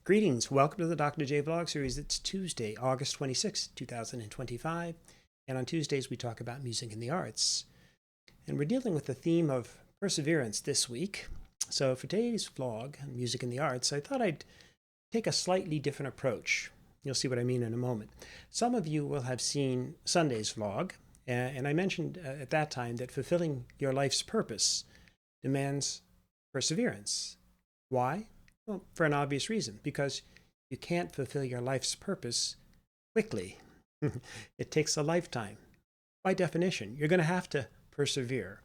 Greetings. Welcome to the Dr. J Vlog series. It's Tuesday, August 26, 2025. And on Tuesdays, we talk about music and the arts. And we're dealing with the theme of perseverance this week. So for today's vlog on music and the arts, I thought I'd take a slightly different approach. You'll see what I mean in a moment. Some of you will have seen Sunday's vlog. And I mentioned at that time that fulfilling your life's purpose demands perseverance. Why? Well, for an obvious reason, because you can't fulfill your life's purpose quickly. It takes a lifetime. By definition, you're going to have to persevere.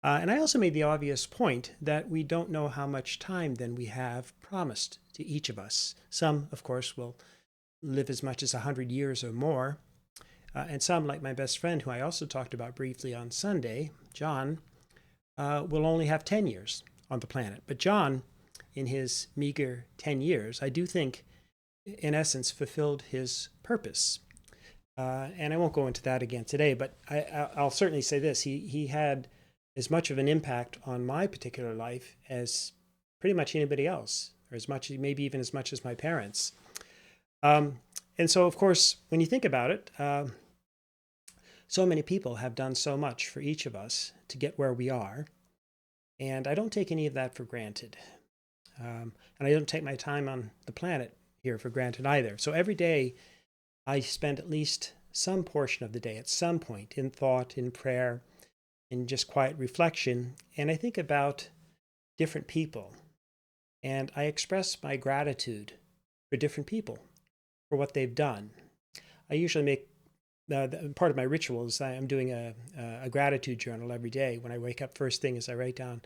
And I also made the obvious point that we don't know how much time then we have promised to each of us. Some, of course, will live as much as 100 years or more. And some, like my best friend, who I also talked about briefly on Sunday, John, will only have 10 years on the planet. But John, in his meager 10 years, I do think, in essence, fulfilled his purpose. And I won't go into that again today, but I'll certainly say this. He had as much of an impact on my particular life as pretty much anybody else, or as much, maybe even as much as my parents. And so, of course, when you think about it, so many people have done so much for each of us to get where we are. And I don't take any of that for granted. And I don't take my time on the planet here for granted either. So every day I spend at least some portion of the day at some point in thought, in prayer, in just quiet reflection. And I think about different people. And I express my gratitude for different people, for what they've done. I usually make part of my rituals. I'm doing a gratitude journal every day. When I wake up, first thing is I write down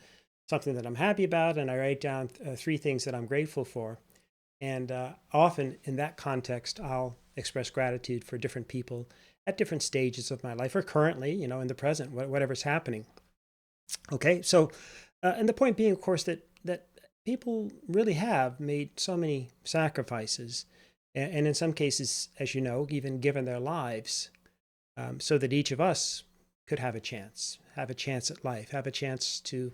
something that I'm happy about, and I write down 3 things that I'm grateful for. And often in that context, I'll express gratitude for different people at different stages of my life, or currently, in the present, whatever's happening. Okay, so, and the point being, of course, that people really have made so many sacrifices, and in some cases, as you know, even given their lives, so that each of us could have a chance at life, have a chance to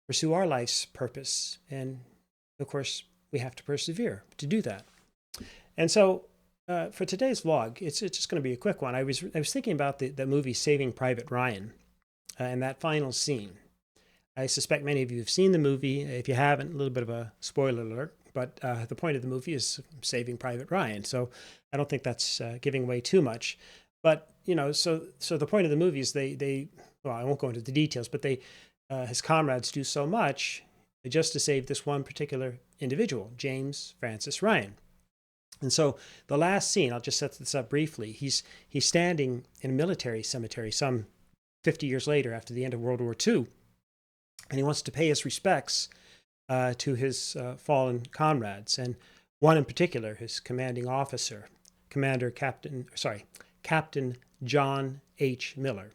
pursue our life's purpose. And of course, we have to persevere to do that. And so for today's vlog, it's just going to be a quick one. I was thinking about the movie Saving Private Ryan and that final scene. I suspect many of you have seen the movie. If you haven't, a little bit of a spoiler alert, but the point of the movie is Saving Private Ryan. So I don't think that's giving away too much. But, so the point of the movie is well, I won't go into the details, but his comrades do so much just to save this one particular individual, James Francis Ryan. And so the last scene, I'll just set this up briefly. He's standing in a military cemetery some 50 years later after the end of World War II, and he wants to pay his respects to his fallen comrades, and one in particular, his commanding officer, Captain John H. Miller,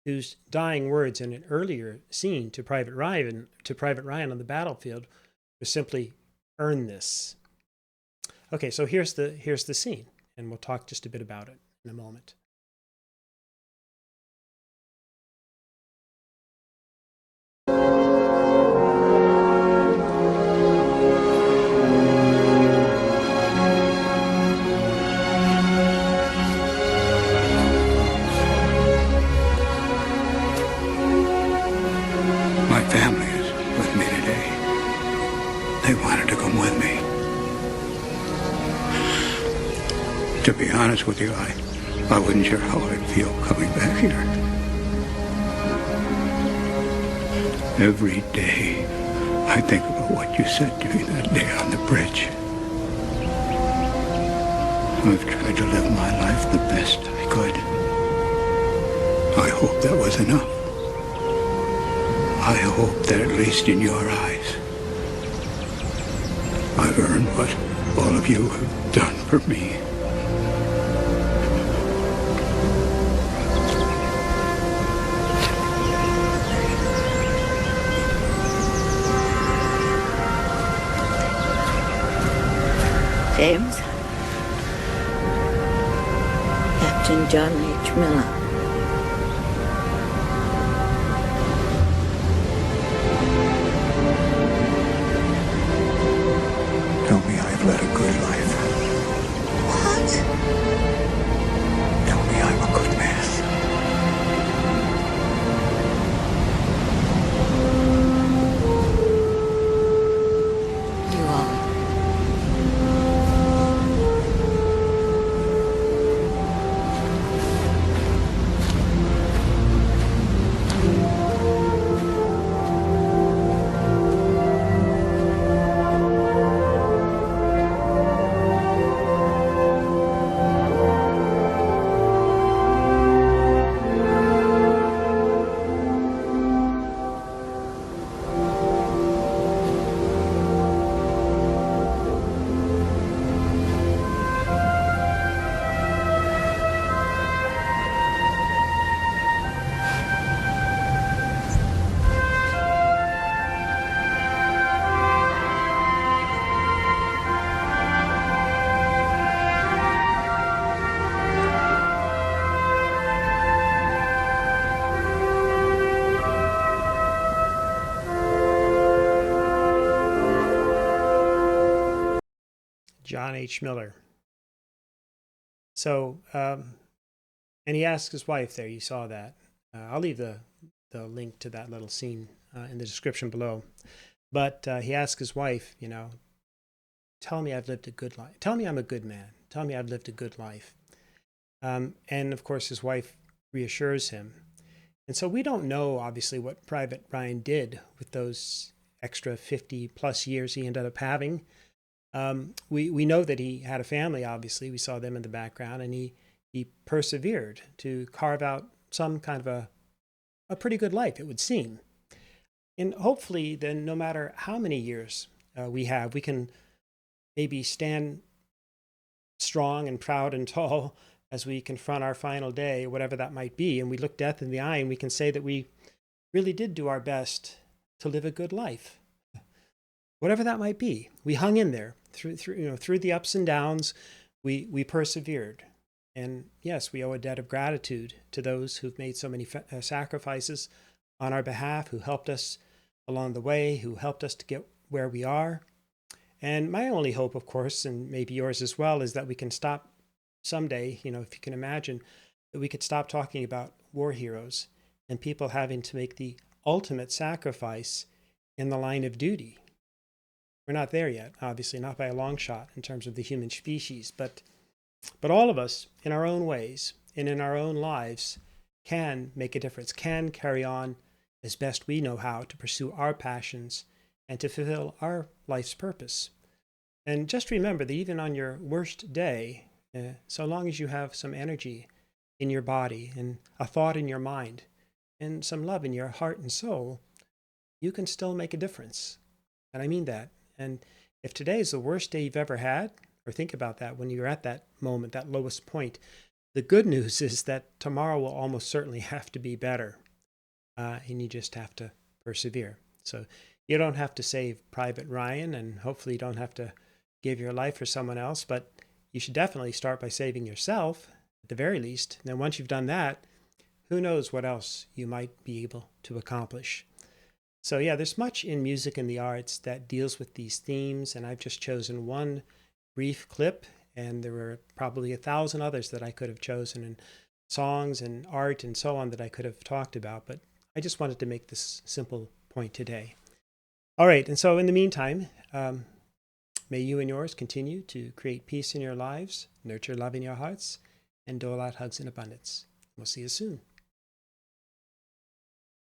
whose dying words in an earlier scene to Private Ryan on the battlefield was simply, "Earn this." Okay, so here's the scene, and we'll talk just a bit about it in a moment. My family is with me today. They wanted to come with me. To be honest with you, I wasn't sure how I'd feel coming back here. Every day, I think about what you said to me that day on the bridge. I've tried to live my life the best I could. I hope that was enough. I hope that at least in your eyes, I've earned what all of you have done for me. James, Captain John H. Miller. John H. Miller. So, and he asked his wife there, you saw that. I'll leave the link to that little scene in the description below. But he asked his wife, tell me I've lived a good life. Tell me I'm a good man. Tell me I've lived a good life. And of course, his wife reassures him. And so we don't know, obviously, what Private Ryan did with those extra 50 plus years he ended up having. We know that he had a family, obviously. We saw them in the background, and he persevered to carve out some kind of a pretty good life, it would seem. And hopefully, then, no matter how many years we have, we can maybe stand strong and proud and tall as we confront our final day, whatever that might be, and we look death in the eye and we can say that we really did do our best to live a good life. Whatever that might be, we hung in there through the ups and downs. We persevered, and yes, we owe a debt of gratitude to those who've made so many sacrifices on our behalf, who helped us along the way, who helped us to get where we are. And my only hope, of course, and maybe yours as well, is that we can stop someday, if you can imagine, that we could stop talking about war heroes and people having to make the ultimate sacrifice in the line of duty. We're not there yet, obviously, not by a long shot in terms of the human species, but all of us in our own ways and in our own lives can make a difference, can carry on as best we know how to pursue our passions and to fulfill our life's purpose. And just remember that even on your worst day, so long as you have some energy in your body and a thought in your mind and some love in your heart and soul, you can still make a difference. And I mean that. And if today is the worst day you've ever had, or think about that when you're at that moment, that lowest point, the good news is that tomorrow will almost certainly have to be better. And you just have to persevere. So you don't have to save Private Ryan, and hopefully you don't have to give your life for someone else, but you should definitely start by saving yourself, at the very least. And then once you've done that, who knows what else you might be able to accomplish. So yeah, there's much in music and the arts that deals with these themes, and I've just chosen one brief clip, and there were probably 1,000 others that I could have chosen, and songs and art and so on that I could have talked about, but I just wanted to make this simple point today. All right, and so in the meantime, may you and yours continue to create peace in your lives, nurture love in your hearts, and dole out hugs in abundance. We'll see you soon.